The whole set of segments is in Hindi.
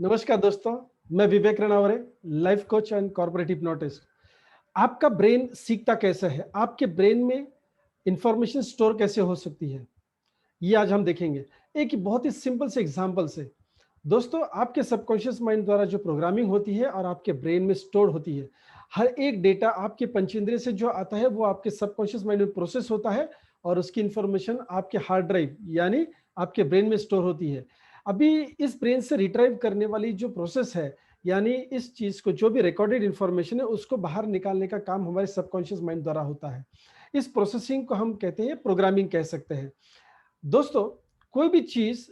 नमस्कार दोस्तों, मैं Vivek Ranaware, life coach and corporate hypnotist. आपका ब्रेन सीखता कैसे है? आपके ब्रेन में इंफॉर्मेशन स्टोर कैसे हो सकती है? ये आज हम देखेंगे एक बहुत ही सिंपल से एग्जांपल से। दोस्तों, आपके सबकॉन्शियस माइंड द्वारा जो प्रोग्रामिंग होती है और आपके ब्रेन में स्टोर होती है, हर एक डेटा आपके पंचेंद्रिय से जो आता है वो आपके सबकॉन्शियस माइंड में प्रोसेस होता है और उसकी इंफॉर्मेशन आपके हार्ड ड्राइव यानी आपके ब्रेन में स्टोर होती है। अभी इस ब्रेन से रिट्राइव करने वाली जो प्रोसेस है, यानी इस चीज को जो भी रिकॉर्डेड इंफॉर्मेशन है उसको बाहर निकालने का काम हमारे सबकॉन्शियस माइंड द्वारा होता है। इस प्रोसेसिंग को हम कहते हैं प्रोग्रामिंग कह सकते हैं। दोस्तों, कोई भी चीज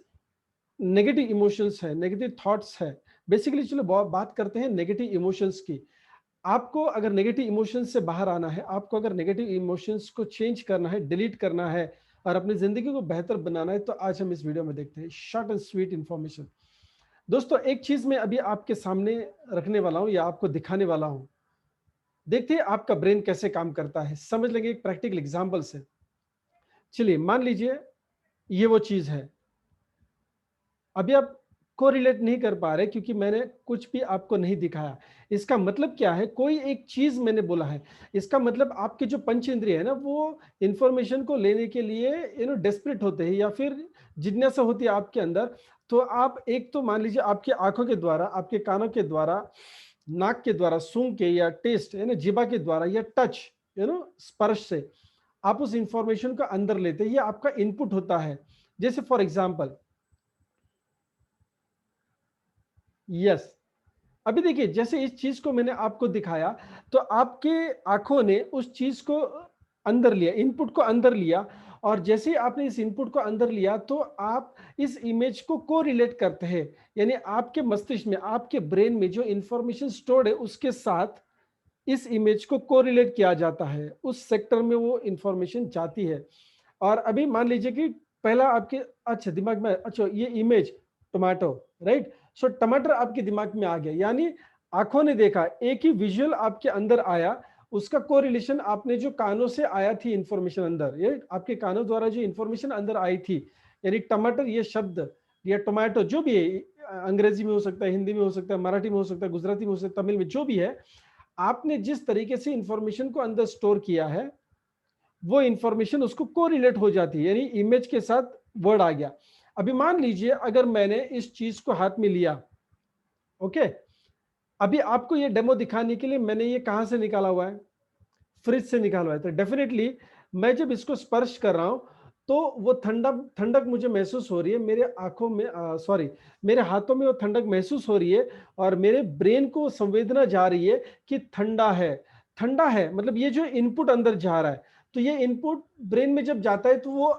नेगेटिव इमोशंस है, नेगेटिव थॉट्स है। बेसिकली चलो बात करते हैं नेगेटिव इमोशंस की। आपको अगर नेगेटिव इमोशंस से बाहर आना है, आपको अगर नेगेटिव इमोशंस को चेंज करना है, डिलीट करना है और अपनी जिंदगी को बेहतर बनाना है, तो आज हम इस वीडियो में देखते हैं शॉर्ट एंड स्वीट इंफॉर्मेशन। दोस्तों, एक चीज मैं अभी आपके सामने रखने वाला हूं या आपको दिखाने वाला हूं। देखते हैं आपका ब्रेन कैसे काम करता है, समझ लेंगे एक प्रैक्टिकल एग्जाम्पल से। चलिए, मान लीजिए ये वो चीज है। अभी आप कोरिलेट नहीं कर पा रहे क्योंकि मैंने कुछ भी आपको नहीं दिखाया। इसका मतलब क्या है? कोई एक चीज मैंने बोला है, इसका मतलब आपके जो पंच इंद्रिय है ना, वो इंफॉर्मेशन को लेने के लिए डेस्परेट होते हैं या फिर जिज्ञासा होती है आपके अंदर। तो आप एक तो मान लीजिए आपकी आंखों के द्वारा, आपके कानों के द्वारा, नाक के द्वारा, सूंघ के या टेस्ट जिबा के द्वारा या टच स्पर्श से आप उस इंफॉर्मेशन को अंदर लेते हैं। ये आपका इनपुट होता है। जैसे फॉर एग्जाम्पल, यस, अभी देखिए जैसे इस चीज को मैंने आपको दिखाया, तो आपके आंखों ने उस चीज को अंदर लिया, इनपुट को अंदर लिया। और जैसे ही आपने इस इनपुट को अंदर लिया तो आप इस इमेज को कोरिलेट करते हैं, यानी आपके मस्तिष्क में, आपके ब्रेन में जो इंफॉर्मेशन स्टोर्ड है उसके साथ इस इमेज को कोरिलेट किया जाता है, उस सेक्टर में वो इंफॉर्मेशन जाती है। और अभी मान लीजिए कि पहला आपके अच्छा दिमाग में, अच्छा ये इमेज टमाटो, राइट? सो टमाटर आपके दिमाग में आ गया, यानी आंखों ने देखा, एक ही विजुअल आपके अंदर आया, उसका कोरिलेशन आपने जो कानों से आया थी इंफॉर्मेशन अंदर, ये आपके कानों द्वारा जो इंफॉर्मेशन अंदर आई थी, यानी टमाटर ये शब्द या टोमेटो जो भी है, अंग्रेजी में हो सकता है, हिंदी में हो सकता है, मराठी में हो सकता है, गुजराती में हो सकता है, तमिल में, जो भी है, आपने जिस तरीके से इंफॉर्मेशन को अंदर स्टोर किया है वो इंफॉर्मेशन उसको कोरिलेट हो जाती है, यानी इमेज के साथ वर्ड आ गया। अभी मान लीजिए अगर मैंने इस चीज को हाथ में लिया, ओके, अभी आपको ये डेमो दिखाने के लिए मैंने ये कहां से निकाला हुआ है? फ्रिज से निकाला हुआ है। तो डेफिनेटली मैं जब इसको स्पर्श कर रहा हूं तो वो ठंडक मुझे महसूस हो रही है, मेरे आंखों में, सॉरी, मेरे हाथों में वो ठंडक महसूस हो रही है और मेरे ब्रेन को संवेदना जा रही है कि ठंडा है। ठंडा है मतलब ये जो इनपुट अंदर जा रहा है, तो ये इनपुट ब्रेन में जब जाता है तो वो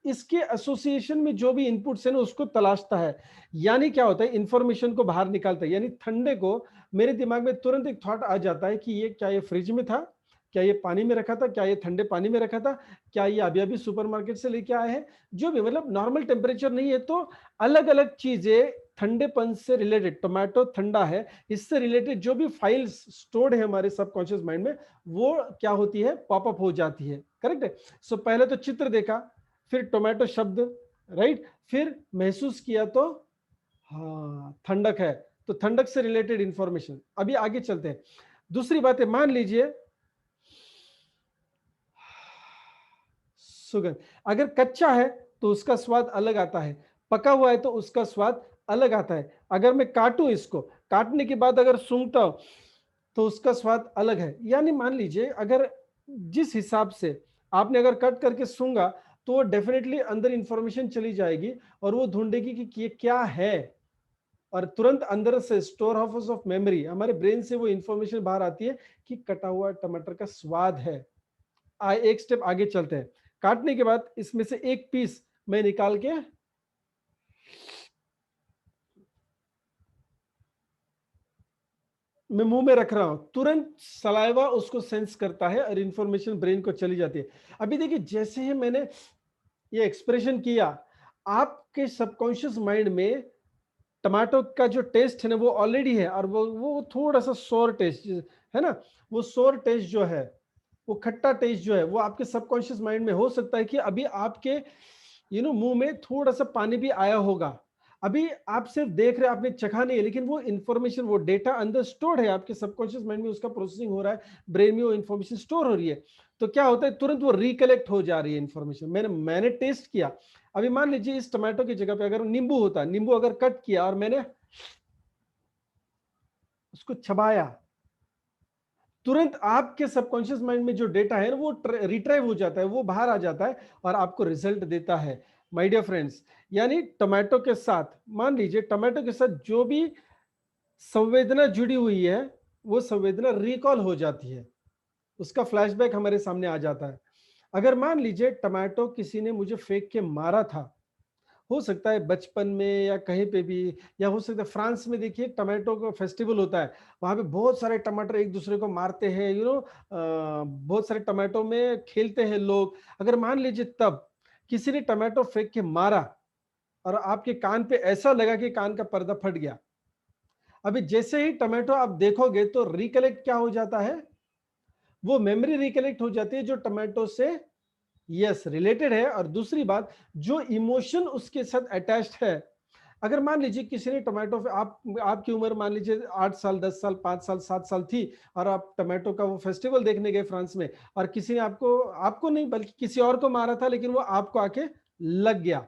इसके एसोसिएशन में जो भी इनपुट्स है ना उसको तलाशता है। यानी क्या होता है? इंफॉर्मेशन को बाहर निकालता है। यानी ठंडे को मेरे दिमाग में तुरंत एक थॉट आ जाता है कि ये क्या, ये फ्रिज में था, क्या ये पानी में रखा था, क्या ये ठंडे पानी में रखा था, क्या ये अभी अभी सुपरमार्केट से लेके आए हैं, जो भी, मतलब नॉर्मल टेम्परेचर नहीं है। तो अलग अलग चीजें ठंडेपन से रिलेटेड, टोमेटो ठंडा है, इससे रिलेटेड जो भी फाइल्स स्टोर्ड है हमारे सबकॉन्शियस माइंड में, वो क्या होती है? पॉपअप हो जाती है। करेक्ट है? सो पहले तो चित्र देखा, फिर टोमेटो शब्द, राइट, फिर महसूस किया तो हाँ ठंडक है, तो ठंडक से रिलेटेड इंफॉर्मेशन। अभी आगे चलते हैं। दूसरी बात है, मान लीजिए सुगंध, अगर कच्चा है तो उसका स्वाद अलग आता है, पका हुआ है तो उसका स्वाद अलग आता है। अगर मैं काटूं, इसको काटने के बाद अगर सूंघता हूं तो उसका स्वाद अलग है। यानी मान लीजिए अगर जिस हिसाब से आपने अगर कट करके सूंघा तो वो डेफिनेटली अंदर इंफॉर्मेशन चली जाएगी और वो ढूंढेगी कि ये क्या है, और तुरंत अंदर से स्टोर हाउस ऑफ मेमोरी, हमारे ब्रेन से वो इंफॉर्मेशन बाहर आती है कि कटा हुआ टमाटर का स्वाद है। एक स्टेप आगे चलते हैं। काटने के बाद इसमें से एक पीस मैं निकाल के मैं मुंह में रख रहा हूं, तुरंत सलाइवा उसको सेंस करता है और इंफॉर्मेशन ब्रेन को चली जाती है। अभी देखिए जैसे ही मैंने ये एक्सप्रेशन किया, आपके सबकॉन्शियस माइंड में टमाटो का जो टेस्ट है ना वो ऑलरेडी है, और वो थोड़ा सा सोर टेस्ट है ना, वो सोर टेस्ट जो है, वो खट्टा टेस्ट जो है, वो आपके सबकॉन्शियस माइंड में हो सकता है कि अभी आपके मुंह में थोड़ा सा पानी भी आया होगा। अभी आप सिर्फ देख रहे हैं, आपने चखा नहीं है, लेकिन वो इंफॉर्मेशन, वो डेटा अंदर स्टोर है आपके सबकॉन्शियस माइंड में, उसका प्रोसेसिंग हो रहा है, ब्रेन में वो इंफॉर्मेशन स्टोर हो रही है। तो क्या होता है, तुरंत वो रिकलेक्ट हो जा रही है इंफॉर्मेशन। मैंने टेस्ट किया। अभी मान लीजिए इस टमाटो की जगह पे अगर नींबू होता, नींबू अगर कट किया और मैंने उसको चबाया, तुरंत आपके सबकॉन्शियस माइंड में जो डेटा है वो रिट्राइव हो जाता है, वो बाहर आ जाता है और आपको रिजल्ट देता है। माय डियर फ्रेंड्स, यानी टमाटो के साथ, मान लीजिए टमाटो के साथ जो भी संवेदना जुड़ी हुई है, वो संवेदना रिकॉल हो जाती है, उसका फ्लैशबैक हमारे सामने आ जाता है। अगर मान लीजिए टमाटो किसी ने मुझे फेंक के मारा था, हो सकता है बचपन में या कहीं पे भी, या हो सकता है फ्रांस में देखिए टमाटो का फेस्टिवल होता है, वहां पे बहुत सारे टमाटर एक दूसरे को मारते हैं, बहुत सारे टमाटो में खेलते हैं लोग। अगर मान लीजिए तब किसी ने टमाटो फेंक के मारा और आपके कान पे ऐसा लगा कि कान का पर्दा फट गया, अभी जैसे ही टमाटो आप देखोगे तो रिकलेक्ट क्या हो जाता है, वो मेमोरी रिकलेक्ट हो जाती है जो टमाटो से यस रिलेटेड है। और दूसरी बात, जो इमोशन उसके साथ अटैच्ड है। अगर मान लीजिए किसी ने टमाटो, आपकी उम्र मान लीजिए 8 साल, 10 साल, 5 साल, 7 साल थी, और आप टमाटो का वो फेस्टिवल देखने गए फ्रांस में, और किसी ने आपको आपको नहीं बल्कि किसी और को मारा था, लेकिन वो आपको आके लग गया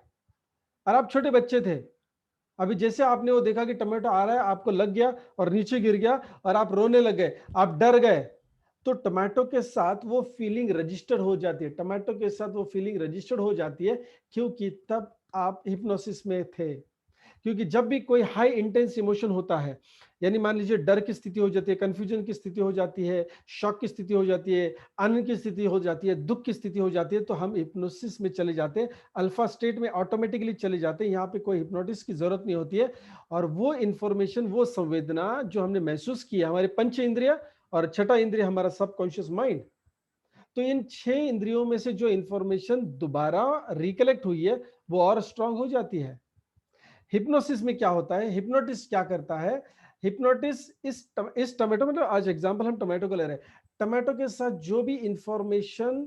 और आप छोटे बच्चे थे। अभी जैसे आपने वो देखा कि टमाटो आ रहा है, आपको लग गया और नीचे गिर गया और आप रोने लग गए, आप डर गए, तो टमाटो के साथ वो फीलिंग रजिस्टर हो जाती है, टमाटो के साथ वो फीलिंग रजिस्टर हो जाती है, क्योंकि तब आप हिप्नोसिस में थे। क्योंकि जब भी कोई हाई इंटेंस इमोशन होता है, यानी मान लीजिए डर की स्थिति हो जाती है, कंफ्यूजन की स्थिति हो जाती है, शॉक की स्थिति हो जाती है, आनंद की स्थिति हो जाती है, दुख की स्थिति हो जाती है, तो हम हिप्नोसिस में चले जाते हैं, अल्फा स्टेट में ऑटोमेटिकली चले जाते हैं। यहाँ पे कोई हिप्नोटिस की जरूरत नहीं होती है। और वो इंफॉर्मेशन, वो संवेदना जो हमने महसूस की है, हमारे पंच इंद्रिय और छठा इंद्रिय हमारा सबकॉन्शियस माइंड, तो इन 6 इंद्रियों में से जो इंफॉर्मेशन दोबारा रिकलेक्ट हुई है, वो और स्ट्रांग हो जाती है। हिप्नोसिस में क्या होता है, हिप्नोटिस्ट क्या करता है, हिप्नोटिस्ट इस टमाटो में, आज एग्जांपल हम टमाटो को ले रहे हैं, टमाटो के साथ जो भी इंफॉर्मेशन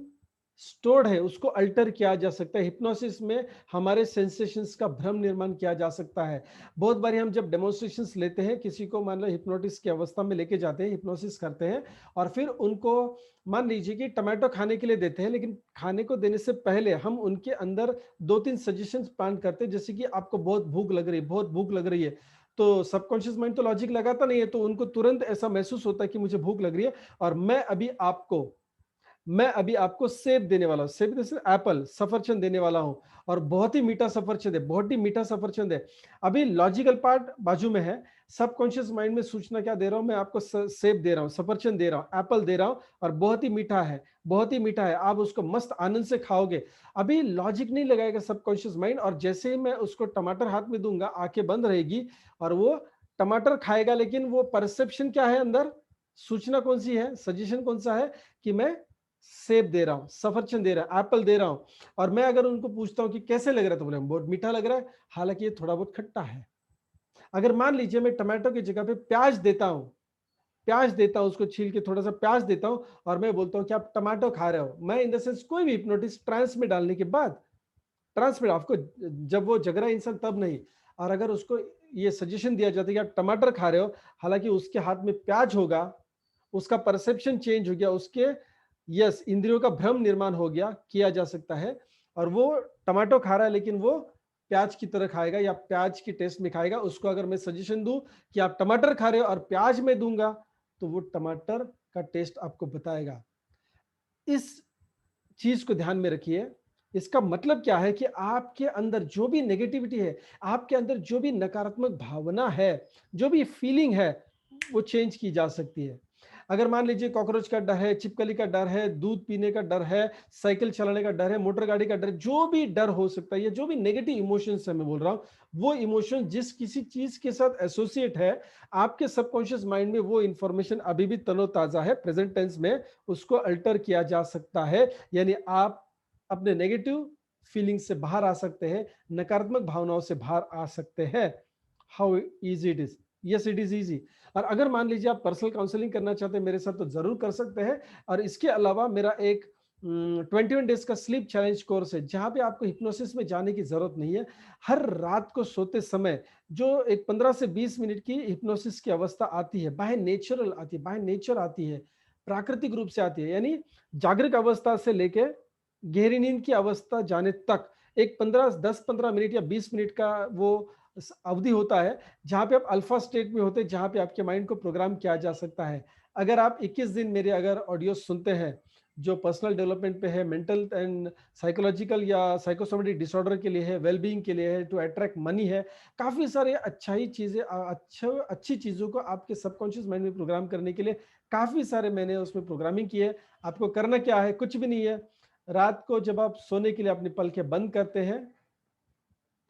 स्टोर्ड है उसको अल्टर किया जा सकता है। हिप्नोसिस में हमारे सेंसेशंस का भ्रम निर्माण किया जा सकता है। बहुत बार हम जब डेमोन्स्ट्रेशंस लेते हैं, किसी को मान लो हिप्नोटिस की अवस्था में लेके जाते हैं, हिप्नोसिस करते हैं, और फिर उनको मान लीजिए कि टमाटो खाने के लिए देते हैं, लेकिन खाने को देने से पहले हम उनके अंदर 2-3 सजेशंस प्लांट करते हैं, जैसे कि आपको बहुत भूख लग रही है, बहुत भूख लग रही है, तो सबकॉन्शियस माइंड तो लॉजिक लगाता नहीं है, तो उनको तुरंत ऐसा महसूस होता है कि मुझे भूख लग रही है, और मैं अभी आपको सेब देने वाला हूं, सेब जैसे एप्पल, सफरचंद देने वाला हूं, और बहुत ही मीठा सफरचंद है, बहुत ही मीठा सफरचंद है। अभी लॉजिकल पार्ट बाजू में है, सबकॉन्शियस माइंड में सूचना क्या दे रहा हूं, मैं आपको सेब दे रहा हूं, सफरचंद दे रहा हूं, एप्पल दे रहा हूं, और बहुत ही मीठा है, बहुत ही मीठा है, आप उसको मस्त आनंद से खाओगे। अभी लॉजिक नहीं लगाएगा सबकॉन्शियस माइंड, और जैसे ही मैं उसको टमाटर हाथ में दूंगा, आंखें बंद रहेगी और वो टमाटर खाएगा, लेकिन वो परसेप्शन क्या है अंदर, सूचना कौन सी है, सजेशन कौन सा है, कि मैं सेब दे रहा हूं, सफरचंद दे रहा हूं, एप्पल दे रहा हूं। और मैं अगर उनको पूछता हूं कि कैसे लग रहा है, तो बोले बहुत मीठा लग रहा है, हालांकि ये थोड़ा बहुत खट्टा है। अगर मान लीजिए मैं टमाटो की जगह पे प्याज देता हूं, उसको छील के थोड़ा सा प्याज देता हूं, और मैं बोलता हूं कि आप टमाटो खा रहे हो, मैं इन द सेंस कोई भी हिप्नोटिस ट्रांस में डालने के बाद, ट्रांस में आपको, जब वो जग रहा है इंसान तब नहीं, और अगर उसको ये सजेशन दिया जाता है कि आप टमाटर खा रहे हो, हालांकि उसके हाथ में प्याज होगा, उसका परसेप्शन चेंज हो गया, उसके यस इंद्रियों का भ्रम निर्माण हो गया, किया जा सकता है, और वो टमाटो खा रहा है, लेकिन वो प्याज की तरह खाएगा या प्याज की टेस्ट में खाएगा। उसको अगर मैं सजेशन दूं कि आप टमाटर खा रहे हो और प्याज में दूंगा, तो वो टमाटर का टेस्ट आपको बताएगा। इस चीज को ध्यान में रखिए। इसका मतलब क्या है कि आपके अंदर जो भी नेगेटिविटी है, आपके अंदर जो भी नकारात्मक भावना है, जो भी फीलिंग है, वो चेंज की जा सकती है। अगर मान लीजिए कॉकरोच का डर है, छिपकली का डर है, दूध पीने का डर है, साइकिल चलाने का डर है, मोटर गाड़ी का डर, जो भी डर हो सकता है, या जो भी नेगेटिव इमोशंस है मैं बोल रहा हूं, वो इमोशन जिस किसी चीज के साथ एसोसिएट है, आपके सबकॉन्शियस माइंड में वो इंफॉर्मेशन अभी भी तरोताजा है, प्रेजेंट टेंस में उसको अल्टर किया जा सकता है। यानी आप अपने नेगेटिव फीलिंग से बाहर आ सकते हैं, नकारात्मक भावनाओं से बाहर आ सकते हैं। How easy it is, yes it is easy. और अगर मान लीजिए आप पर्सनल काउंसलिंग करना चाहते हैं मेरे साथ, तो जरूर कर सकते हैं। और इसके अलावा मेरा एक 21 डेज का स्लीप चैलेंज कोर्स है, जहां पे आपको हिप्नोसिस में जाने की जरूरत नहीं है। हर रात को सोते समय जो एक 15 से 20 मिनट की हिप्नोसिस की अवस्था आती है, बाय नेचुरल आती है, बाय नेचर आती है, प्राकृतिक रूप से आती है, यानी जागृत अवस्था से लेके गहरी नींद की अवस्था जाने तक एक 10-15 मिनट या 20 मिनट का वो अवधि होता है, जहां पे आप अल्फा स्टेट में होते हैं, जहां पे आपके माइंड को प्रोग्राम किया जा सकता है। अगर आप 21 दिन मेरे अगर ऑडियो सुनते हैं जो पर्सनल डेवलपमेंट पे है, मेंटल एंड साइकोलॉजिकल या साइकोसोमेटिक डिसऑर्डर के लिए है, वेलबींग के लिए है, टू अट्रैक्ट मनी है, काफी सारे अच्छाई चीजें, अच्छी चीजों को आपके सबकॉन्शियस माइंड में प्रोग्राम करने के लिए काफी सारे मैंने उसमें प्रोग्रामिंग की है। आपको करना क्या है, कुछ भी नहीं है। रात को जब आप सोने के लिए अपनी पलकें बंद करते हैं,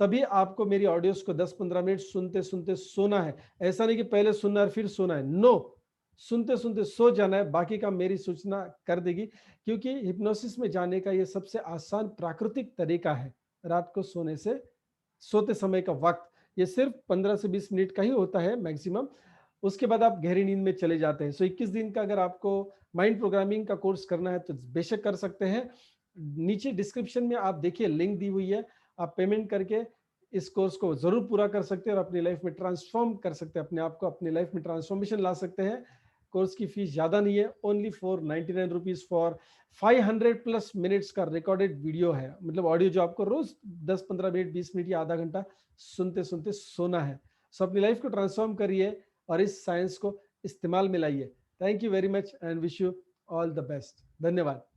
तभी आपको मेरी ऑडियोज को 10-15 मिनट सुनते सुनते सोना है। ऐसा नहीं कि पहले सुनना है फिर सोना है, नो, सुनते सुनते सो जाना है, बाकी का मेरी सूचना कर देगी। क्योंकि हिप्नोसिस में जाने का ये सबसे आसान प्राकृतिक तरीका है। रात को सोने से सोते समय का वक्त ये सिर्फ 15 से 20 मिनट का ही होता है मैक्सिमम। उसके बाद आप गहरी नींद में चले जाते हैं। सो 21 दिन का अगर आपको माइंड प्रोग्रामिंग का कोर्स करना है तो बेशक कर सकते हैं। नीचे डिस्क्रिप्शन में आप देखिए लिंक दी हुई है, आप पेमेंट करके इस कोर्स को जरूर पूरा कर सकते हैं और अपनी लाइफ में ट्रांसफॉर्म कर सकते हैं, अपने आप को अपनी लाइफ में ट्रांसफॉर्मेशन ला सकते हैं। कोर्स की फीस ज्यादा नहीं है, only for 99 rupees for 500 plus minutes का रिकॉर्डेड वीडियो है, मतलब ऑडियो जो आपको रोज 10-15 मिनट 20 मिनट या आधा घंटा सुनते सुनते सोना है। सो अपनी लाइफ को ट्रांसफॉर्म करिए और इस साइंस को इस्तेमाल में लाइए। Thank you very much and wish you all the best. धन्यवाद।